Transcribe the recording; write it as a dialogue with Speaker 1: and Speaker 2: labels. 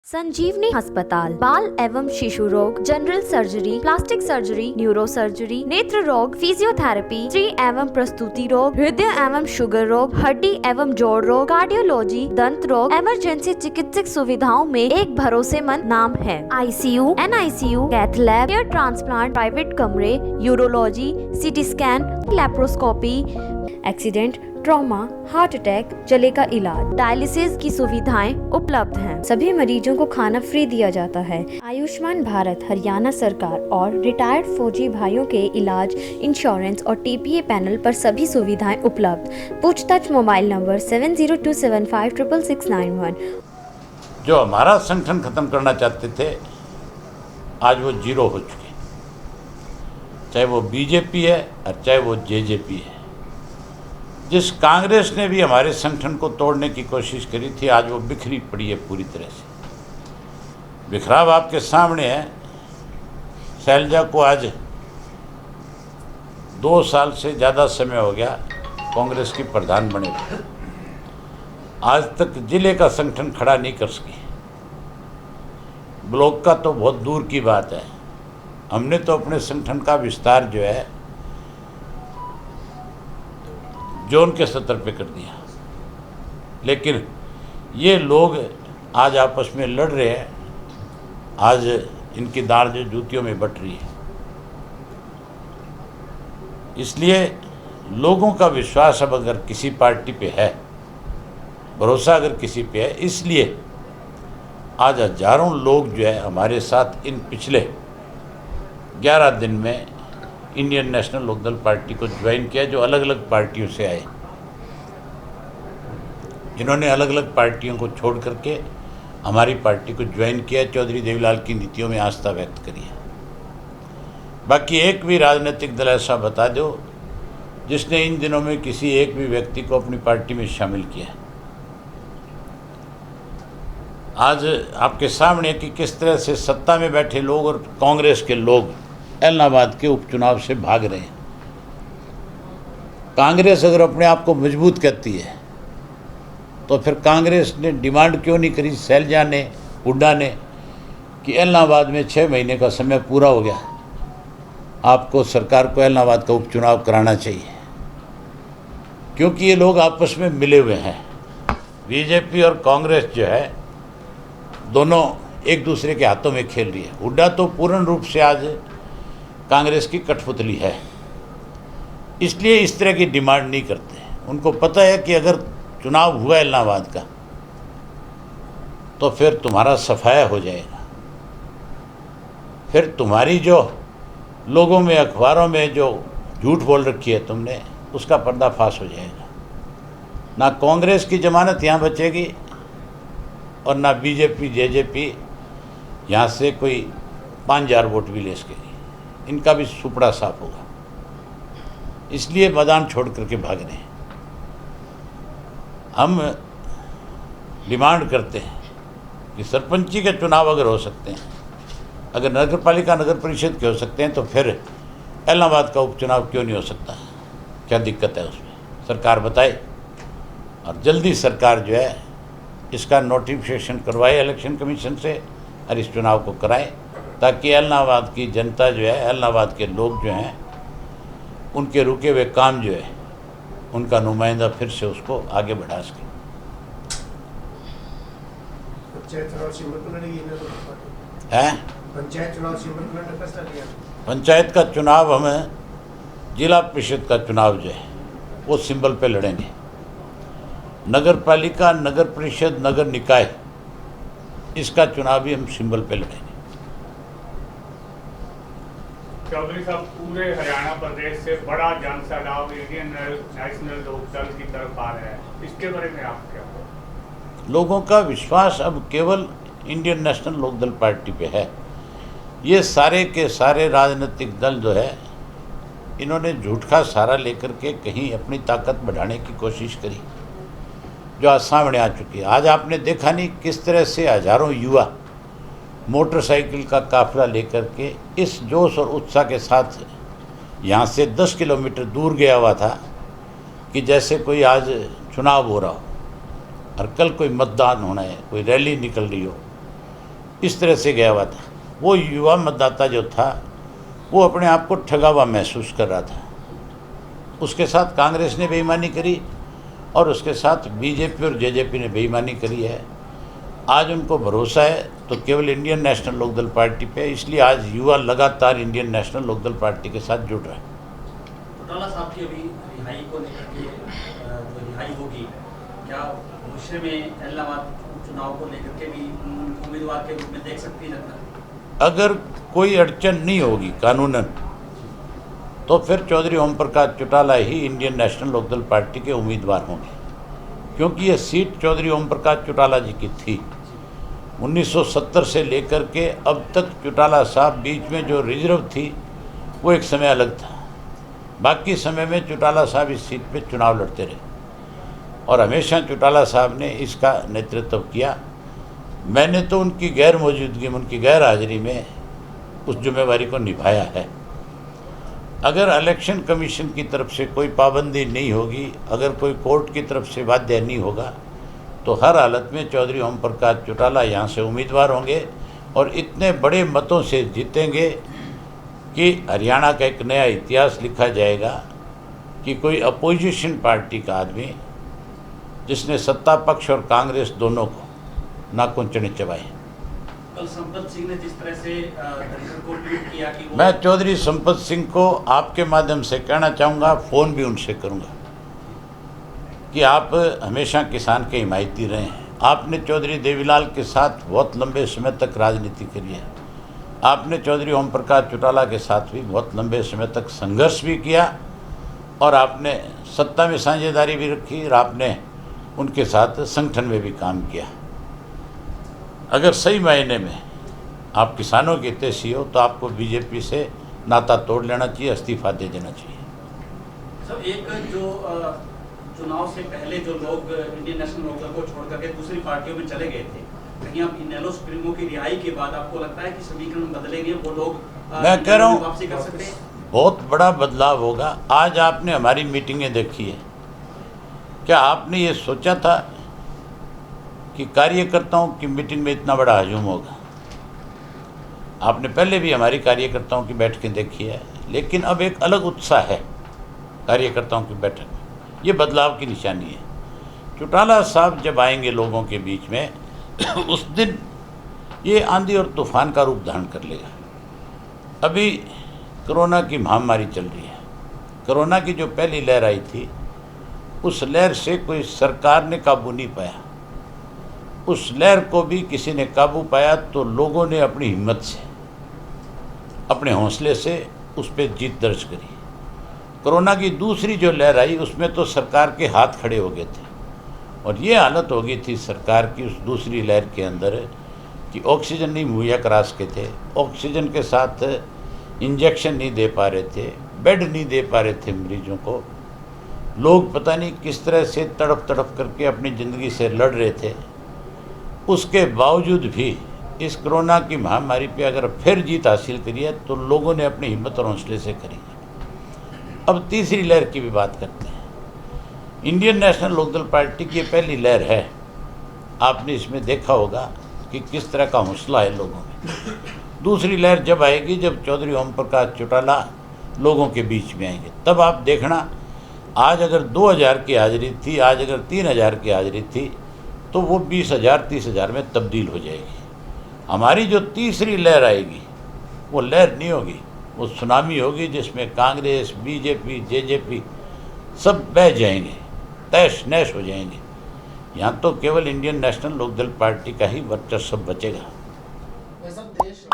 Speaker 1: संजीवनी अस्पताल बाल एवं शिशु रोग, general surgery, plastic surgery, neuro surgery, नेत्र रोग, फिजियोथेरेपी, स्त्री एवं प्रसूति रोग, हृदय एवं शुगर रोग, हड्डी एवं जोड़ रोग, कार्डियोलॉजी, दंत रोग, इमरजेंसी चिकित्सक सुविधाओं में एक भरोसेमंद नाम है। ICU, NICU, cath lab, hair transplant, private कमरे, urology, CT scan, laparoscopy, accident, trauma, heart attack, जले का इलाज, डायलिसिस की सुविधाएं उपलब्ध हैं। सभी मरीजों को खाना फ्री दिया जाता है। आयुष्मान भारत हरियाणा सरकार और रिटायर्ड फौजी भाइयों के इलाज, इंश्योरेंस और TPA पैनल पर सभी सुविधाएं उपलब्ध। पूछताछ मोबाइल नंबर 7027566691।
Speaker 2: जो हमारा संगठन खत्म करना चाहते थे आज वो जीरो हो चुके, चाहे वो बीजेपी है और चाहे वो जेजेपी है। जिस कांग्रेस ने भी हमारे संगठन को तोड़ने की कोशिश करी थी आज वो बिखरी पड़ी है पूरी तरह से। बिखराव आपके सामने है। शैलजा को आज 2 साल से ज़्यादा समय हो गया कांग्रेस की प्रधान बने हुए, आज तक जिले का संगठन खड़ा नहीं कर सकी। ब्लॉक का तो बहुत दूर की बात है। हमने तो अपने संगठन का विस्तार जो है जोन के स्तर पे कर दिया, लेकिन ये लोग आज आपस में लड़ रहे हैं। आज इनकी दाढ़ जो जूतियों में बट रही है। इसलिए लोगों का विश्वास अब अगर किसी पार्टी पे है, भरोसा अगर किसी पे है, इसलिए आज हजारों लोग जो है हमारे साथ इन पिछले 11 दिन में इंडियन नेशनल लोकदल पार्टी को ज्वाइन किया, जो अलग अलग पार्टियों से आए। इन्होंने अलग अलग पार्टियों को छोड़ करके हमारी पार्टी को ज्वाइन किया, चौधरी देवीलाल की नीतियों में आस्था व्यक्त करी है। बाकी एक भी राजनीतिक दल ऐसा बता दो जिसने इन दिनों में किसी एक भी व्यक्ति को अपनी पार्टी में शामिल किया। आज आपके सामने कि किस तरह से सत्ता में बैठे लोग और कांग्रेस के लोग इलाहाबाद के उपचुनाव से भाग रहे हैं। कांग्रेस अगर अपने आप को मजबूत कहती है तो फिर कांग्रेस ने डिमांड क्यों नहीं करी शैलजा ने, हुड्डा ने, कि इलाहाबाद में 6 महीने का समय पूरा हो गया, आपको सरकार को इलाहाबाद का उपचुनाव कराना चाहिए। क्योंकि ये लोग आपस में मिले हुए हैं। बीजेपी और कांग्रेस जो है दोनों एक दूसरे के हाथों में खेल रही है। हुड्डा तो पूर्ण रूप से आज कांग्रेस की कठपुतली है, इसलिए इस तरह की डिमांड नहीं करते। उनको पता है कि अगर चुनाव हुआ इलाहाबाद का तो फिर तुम्हारा सफाया हो जाएगा, फिर तुम्हारी जो लोगों में अखबारों में जो झूठ बोल रखी है तुमने, उसका पर्दाफाश हो जाएगा। ना कांग्रेस की जमानत यहाँ बचेगी और ना बीजेपी जेजेपी यहाँ से कोई 5000 वोट भी ले सकेगी। इनका भी सुपड़ा साफ होगा। इसलिए मैदान छोड़ करके भाग रहे हैं। हम डिमांड करते हैं कि सरपंची के चुनाव अगर हो सकते हैं, अगर नगर पालिका नगर परिषद के हो सकते हैं, तो फिर इलाहाबाद का उपचुनाव क्यों नहीं हो सकता? क्या दिक्कत है उसमें? सरकार बताए और जल्दी सरकार जो है इसका नोटिफिकेशन करवाए इलेक्शन कमीशन से और इस चुनाव को कराए, ताकि इलाहाबाद की जनता जो है, इलाहाबाद के लोग जो हैं, उनके रुके हुए काम जो है उनका नुमाइंदा फिर से उसको आगे बढ़ा सके। पंचायत का चुनाव हमें जिला परिषद का चुनाव जो है वो सिंबल पे लड़ेंगे। नगर पालिका नगर परिषद नगर निकाय इसका चुनाव भी हम सिंबल पे लड़ेंगे।
Speaker 3: चौधरी साहब, पूरे हरियाणा प्रदेश से बड़ा जन सैलाब इंडियन नेशनल लोकदल की तरफ आ रहा है, इसके बारे में आप क्या बोलें?
Speaker 2: लोगों का विश्वास अब केवल इंडियन नेशनल लोकदल पार्टी पे है। ये सारे के सारे राजनीतिक दल जो है इन्होंने झूठ का सहारा लेकर के कहीं अपनी ताकत बढ़ाने की कोशिश करी, जो आज सामने आ चुकी है। आज आपने देखा नहीं किस तरह से हजारों युवा मोटरसाइकिल का काफिला लेकर के इस जोश और उत्साह के साथ यहाँ से 10 किलोमीटर दूर गया हुआ था कि जैसे कोई आज चुनाव हो रहा हो और कल कोई मतदान होना है, कोई रैली निकल रही हो। इस तरह से गया हुआ था। वो युवा मतदाता जो था वो अपने आप को ठगा हुआ महसूस कर रहा था। उसके साथ कांग्रेस ने बेईमानी करी और उसके साथ बीजेपी और जेजेपी ने बेईमानी करी है। आज उनको भरोसा है तो केवल इंडियन नेशनल लोकदल पार्टी पे, इसलिए आज युवा लगातार इंडियन नेशनल लोकदल पार्टी के साथ जुड़ रहा है।
Speaker 4: चौटाला साहब की अभी रिहाई को लेकर के जो रिहाई होगी, क्या भविष्य में इलाहाबाद चुनाव को लेकर के भी उम्मीदवार के रूप में देख सकती है जनता?
Speaker 2: अगर कोई अड़चन नहीं होगी कानूनन तो फिर चौधरी ओम प्रकाश चौटाला ही इंडियन नेशनल लोकदल पार्टी के उम्मीदवार होंगे, क्योंकि ये सीट चौधरी ओम प्रकाश चौटाला जी की थी। 1970 से लेकर के अब तक चौटाला साहब बीच में जो रिजर्व थी वो एक समय अलग था। बाकी समय में चौटाला साहब इस सीट पे चुनाव लड़ते रहे और हमेशा चौटाला साहब ने इसका नेतृत्व किया। मैंने तो उनकी गैर मौजूदगी में, उनकी गैर हाजिरी में उस जिम्मेवारी को निभाया है। अगर इलेक्शन कमीशन की तरफ से कोई पाबंदी नहीं होगी, अगर कोई कोर्ट की तरफ से बाध्य नहीं होगा, तो हर हालत में चौधरी ओम प्रकाश चौटाला यहाँ से उम्मीदवार होंगे और इतने बड़े मतों से जीतेंगे कि हरियाणा का एक नया इतिहास लिखा जाएगा कि कोई अपोजिशन पार्टी का आदमी जिसने सत्ता पक्ष और कांग्रेस दोनों को नाखून चने चबाए।
Speaker 4: कल संपत सिंह ने जिस तरह से धनखड़ को ट्वीट किया कि
Speaker 2: मैं चौधरी संपत सिंह को आपके माध्यम से कहना चाहूँगा, फ़ोन भी उनसे करूँगा कि आप हमेशा किसान के हिमायती रहे हैं। आपने चौधरी देवीलाल के साथ बहुत लंबे समय तक राजनीति करी है। आपने चौधरी ओम प्रकाश चौटाला के साथ भी बहुत लंबे समय तक संघर्ष भी किया और आपने सत्ता में साझेदारी भी रखी और आपने उनके साथ संगठन में भी काम किया। अगर सही मायने में आप किसानों के हितैषी हो तो आपको बीजेपी से नाता तोड़ लेना चाहिए, इस्तीफा दे देना चाहिए।
Speaker 4: सर, एक जो चुनाव से पहले जो लोग इंडियन नेशनल लोकदल को छोड़ करके दूसरी पार्टियों में चले गए थे, कहीं आप इनेलो सुप्रीमो की रिहाई के बाद आपको लगता है कि समीकरण बदलेंगे, वो लोग
Speaker 2: मैं कह रहा हूँ
Speaker 4: वापसी कर सकते हैं?
Speaker 2: बहुत बड़ा बदलाव होगा। आज आपने हमारी मीटिंगें देखी है, क्या आपने ये सोचा था कि कार्यकर्ताओं की मीटिंग में इतना बड़ा हजूम होगा? आपने पहले भी हमारी कार्यकर्ताओं की बैठकें देखी है, लेकिन अब एक अलग उत्साह है कार्यकर्ताओं की बैठक में। ये बदलाव की निशानी है। चौटाला साहब जब आएंगे लोगों के बीच में उस दिन ये आंधी और तूफान का रूप धारण कर लेगा। अभी कोरोना की महामारी चल रही है। कोरोना की जो पहली लहर आई थी उस लहर से कोई सरकार ने काबू नहीं पाया। उस लहर को भी किसी ने काबू पाया तो लोगों ने अपनी हिम्मत से, अपने हौसले से उस पर जीत दर्ज करी। कोरोना की दूसरी जो लहर आई उसमें तो सरकार के हाथ खड़े हो गए थे और ये हालत हो गई थी सरकार की उस दूसरी लहर के अंदर कि ऑक्सीजन नहीं मुहैया करा सके थे, ऑक्सीजन के साथ इंजेक्शन नहीं दे पा रहे थे, बेड नहीं दे पा रहे थे मरीजों को। लोग पता नहीं किस तरह से तड़प तड़प करके अपनी ज़िंदगी से लड़ रहे थे। उसके बावजूद भी इस कोरोना की महामारी पे अगर फिर जीत हासिल करी है तो लोगों ने अपनी हिम्मत और हौसले से करी है। अब तीसरी लहर की भी बात करते हैं। इंडियन नेशनल लोकदल पार्टी की पहली लहर है। आपने इसमें देखा होगा कि किस तरह का हौसला है लोगों में। दूसरी लहर जब आएगी, जब चौधरी ओम प्रकाश चौटाला लोगों के बीच में आएंगे, तब आप देखना आज अगर 2000 की हाजिरी थी, आज अगर 3000 की हाजिरी थी, तो वो 20,000 30,000 में तब्दील हो जाएगी। हमारी जो तीसरी लहर आएगी वो लहर नहीं होगी, वो सुनामी होगी जिसमें कांग्रेस, बीजेपी, जेजेपी सब बह जाएंगे, तैश नैश हो जाएंगे। यहाँ तो केवल इंडियन नेशनल लोकदल पार्टी का ही वर्चस्व बचेगा।
Speaker 5: वैसा देश